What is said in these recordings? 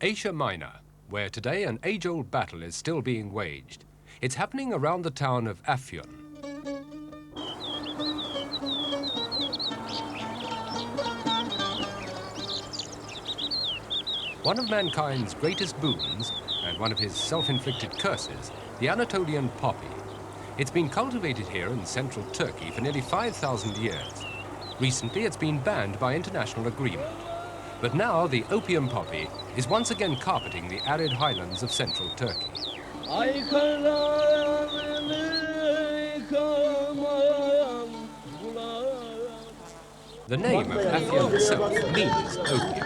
Asia Minor, where today an age-old battle is still being waged. It's happening around the town of Afyon. One of mankind's greatest boons, and one of his self-inflicted curses, the Anatolian poppy. It's been cultivated here in central Turkey for nearly 5,000 years. Recently, it's been banned by international agreement. But now the opium poppy is once again carpeting the arid highlands of central Turkey. The name of Afyon itself means opium,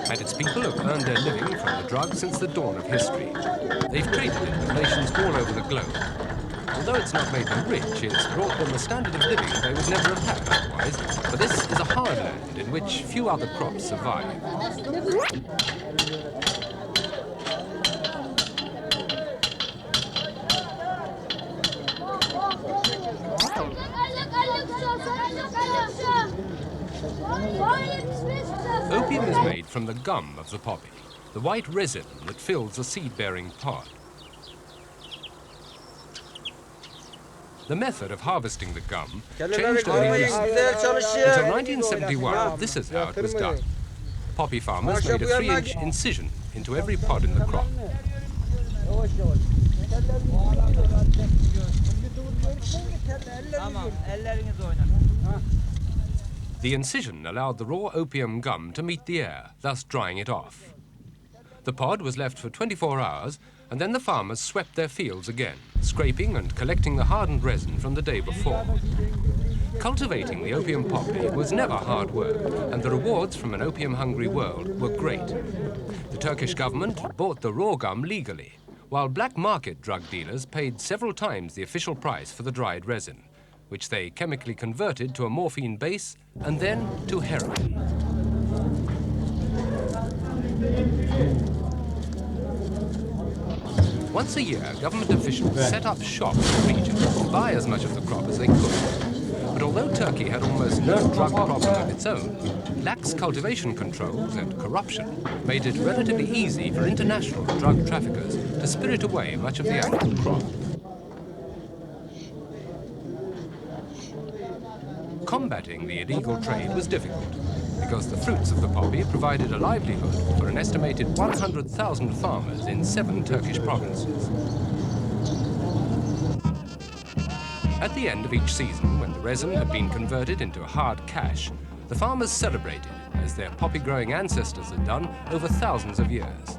and its people have earned their living from the drug since the dawn of history. They've traded it with nations all over the globe. Although it's not made them rich, it's brought them a standard of living they would never have had otherwise, for this is a hard land in which few other crops survive. Opium is made from the gum of the poppy, the white resin that fills the seed-bearing pod. The method of harvesting the gum changed over the years. Until 1971, this is how it was done. Poppy farmers made a 3-inch incision into every pod in the crop. The incision allowed the raw opium gum to meet the air, thus drying it off. The pod was left for 24 hours, and then the farmers swept their fields again, scraping and collecting the hardened resin from the day before. Cultivating the opium poppy was never hard work, and the rewards from an opium-hungry world were great. The Turkish government bought the raw gum legally, while black market drug dealers paid several times the official price for the dried resin, which they chemically converted to a morphine base and then to heroin. Once a year, government officials set up shops in the region to buy as much of the crop as they could. But although Turkey had almost no drug problem of its own, lax cultivation controls and corruption made it relatively easy for international drug traffickers to spirit away much of the actual crop. Combating the illegal trade was difficult, because the fruits of the poppy provided a livelihood for an estimated 100,000 farmers in 7 Turkish provinces. At the end of each season, when the resin had been converted into hard cash, the farmers celebrated, as their poppy-growing ancestors had done over thousands of years.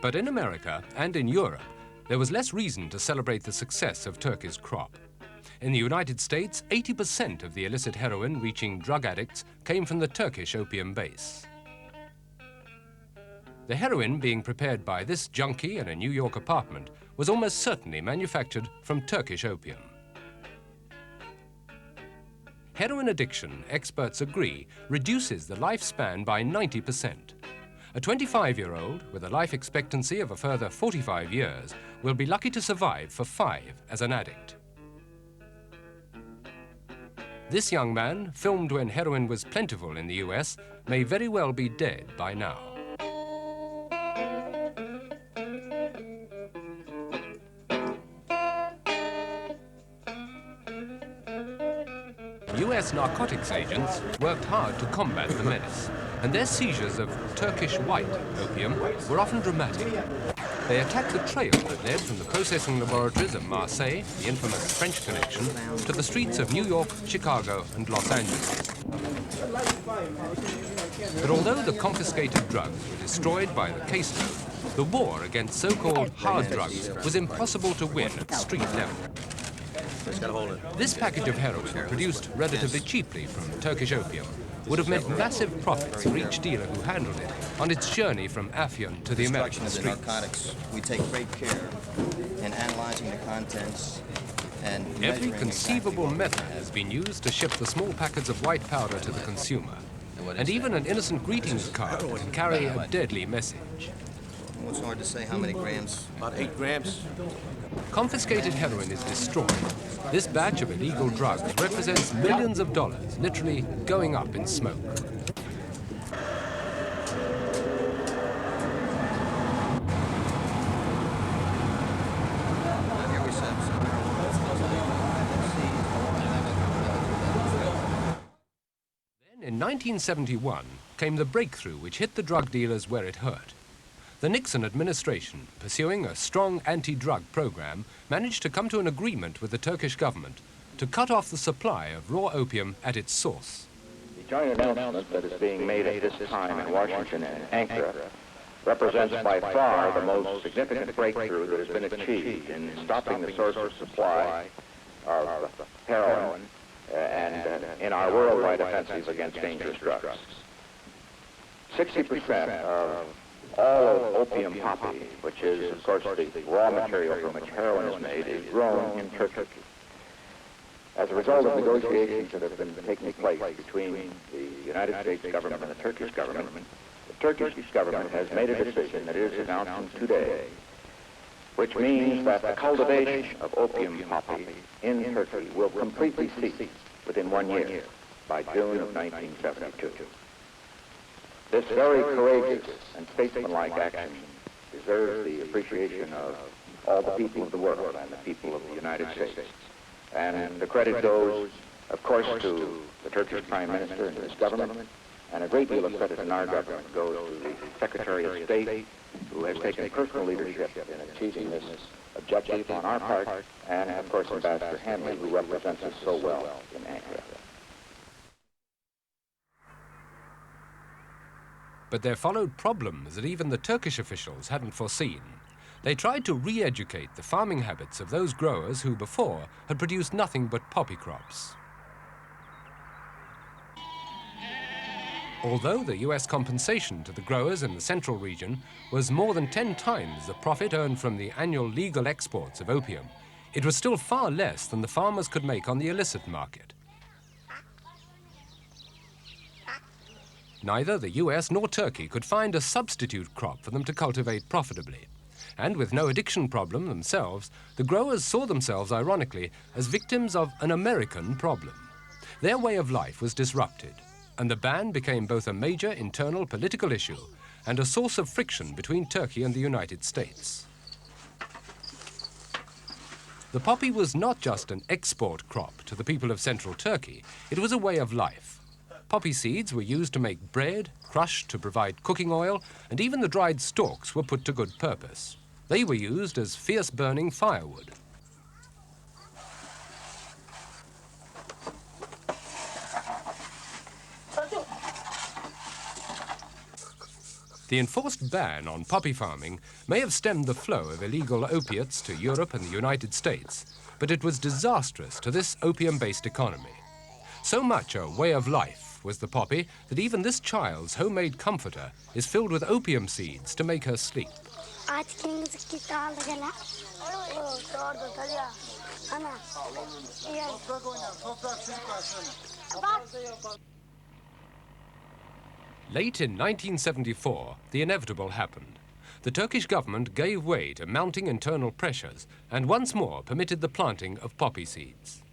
But in America and in Europe, there was less reason to celebrate the success of Turkey's crop. In the United States, 80% of the illicit heroin reaching drug addicts came from the Turkish opium base. The heroin being prepared by this junkie in a New York apartment was almost certainly manufactured from Turkish opium. Heroin addiction, experts agree, reduces the lifespan by 90%. A 25-year-old with a life expectancy of a further 45 years will be lucky to survive for 5 as an addict. This young man, filmed when heroin was plentiful in the US, may very well be dead by now. US narcotics agents worked hard to combat the menace, and their seizures of Turkish white opium were often dramatic. They attacked the trail that led from the processing laboratories of Marseille, the infamous French connection, to the streets of New York, Chicago, and Los Angeles. But although the confiscated drugs were destroyed by the caseload, The war against so-called hard drugs was impossible to win at street level. This package of heroin, produced relatively cheaply from Turkish opium, would have meant massive profits for each dealer who handled it on its journey from Afyon to the American streets. Narcotics, we take great care in analyzing the contents and every conceivable method has been used to ship the small packets of white powder to the consumer. And even an innocent greetings card can carry a deadly message. What's hard to say? How many grams? About 8 grams. Confiscated heroin is destroyed. This batch of illegal drugs represents millions of dollars, literally going up in smoke. Then, in 1971, came the breakthrough which hit the drug dealers where it hurt. The Nixon administration, pursuing a strong anti-drug program, managed to come to an agreement with the Turkish government to cut off the supply of raw opium at its source. The joint announcement that is being made at this time in Washington and Ankara represents by far the most significant breakthrough that has been achieved in stopping the source of supply of heroin and in our worldwide offensive against dangerous drugs. 60% of all of opium poppy, which is, of course, the raw material from which heroin is made, is grown in Turkey. As a result of negotiations that have been taking place between the United States government and the Turkish government has made a decision that is announcing today, which means that the cultivation of opium poppy in Turkey will completely cease within 1 year, by June of 1972. This very courageous and statesmanlike action deserves the appreciation of all the people of the world and the people of the United States. And the credit goes, of course, to the Turkish Prime Minister and his government, and a great deal of credit in our government goes to the Secretary of State, who has taken personal leadership in achieving this objective on our part, and, of course, Ambassador Hanley, who represents us so well in Ankara. But there followed problems that even the Turkish officials hadn't foreseen. They tried to re-educate the farming habits of those growers who before had produced nothing but poppy crops. Although the US compensation to the growers in the central region was more than 10 times the profit earned from the annual legal exports of opium, it was still far less than the farmers could make on the illicit market. Neither the US nor Turkey could find a substitute crop for them to cultivate profitably. And with no addiction problem themselves, the growers saw themselves, ironically, as victims of an American problem. Their way of life was disrupted, and the ban became both a major internal political issue and a source of friction between Turkey and the United States. The poppy was not just an export crop to the people of central Turkey, it was a way of life. Poppy seeds were used to make bread, crushed to provide cooking oil, and even the dried stalks were put to good purpose. They were used as fierce-burning firewood. The enforced ban on poppy farming may have stemmed the flow of illegal opiates to Europe and the United States, but it was disastrous to this opium-based economy. So much a way of life was the poppy that even this child's homemade comforter is filled with opium seeds to make her sleep. Late in 1974, the inevitable happened. The Turkish government gave way to mounting internal pressures and once more permitted the planting of poppy seeds.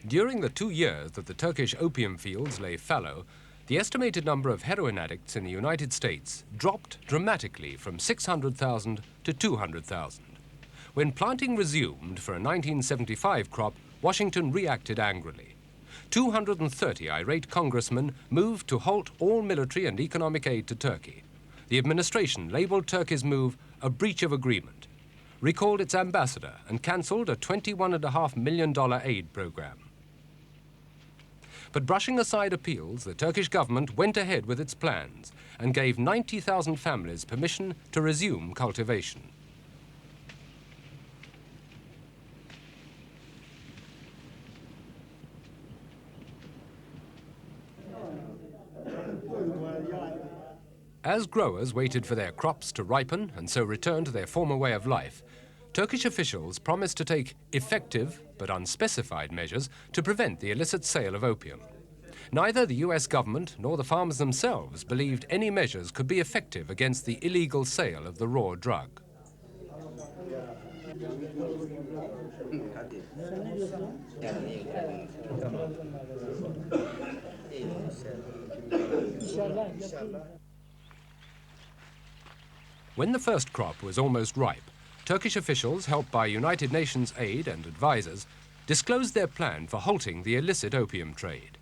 During the 2 years that the Turkish opium fields lay fallow, the estimated number of heroin addicts in the United States dropped dramatically from 600,000 to 200,000. When planting resumed for a 1975 crop, Washington reacted angrily. 230 irate congressmen moved to halt all military and economic aid to Turkey. The administration labeled Turkey's move a breach of agreement, recalled its ambassador, and cancelled a $21.5 million aid program. But brushing aside appeals, the Turkish government went ahead with its plans and gave 90,000 families permission to resume cultivation. As growers waited for their crops to ripen and so return to their former way of life, Turkish officials promised to take effective but unspecified measures to prevent the illicit sale of opium. Neither the US government nor the farmers themselves believed any measures could be effective against the illegal sale of the raw drug. When the first crop was almost ripe, Turkish officials, helped by United Nations aid and advisors, disclosed their plan for halting the illicit opium trade.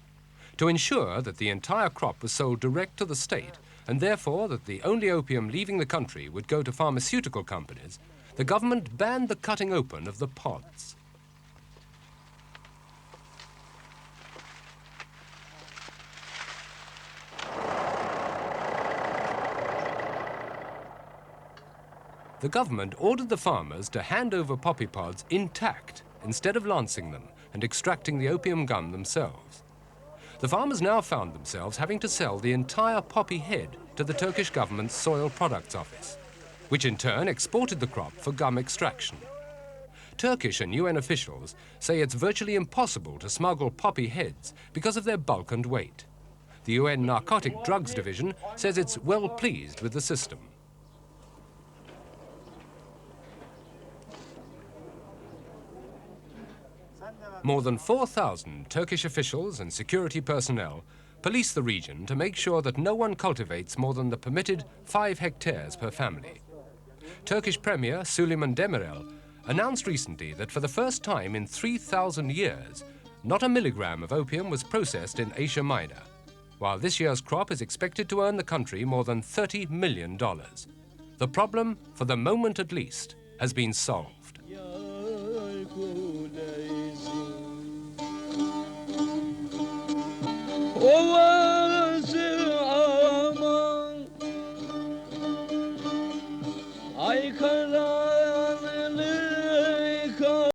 To ensure that the entire crop was sold direct to the state, and therefore that the only opium leaving the country would go to pharmaceutical companies, the government banned the cutting open of the pods. The government ordered the farmers to hand over poppy pods intact instead of lancing them and extracting the opium gum themselves. The farmers now found themselves having to sell the entire poppy head to the Turkish government's Soil Products Office, which in turn exported the crop for gum extraction. Turkish and UN officials say it's virtually impossible to smuggle poppy heads because of their bulk and weight. The UN Narcotic Drugs Division says it's well pleased with the system. More than 4,000 Turkish officials and security personnel police the region to make sure that no one cultivates more than the permitted 5 hectares per family. Turkish Premier Süleyman Demirel announced recently that for the first time in 3,000 years, not a milligram of opium was processed in Asia Minor, while this year's crop is expected to earn the country more than $30 million. The problem, for the moment at least, has been solved. Oh,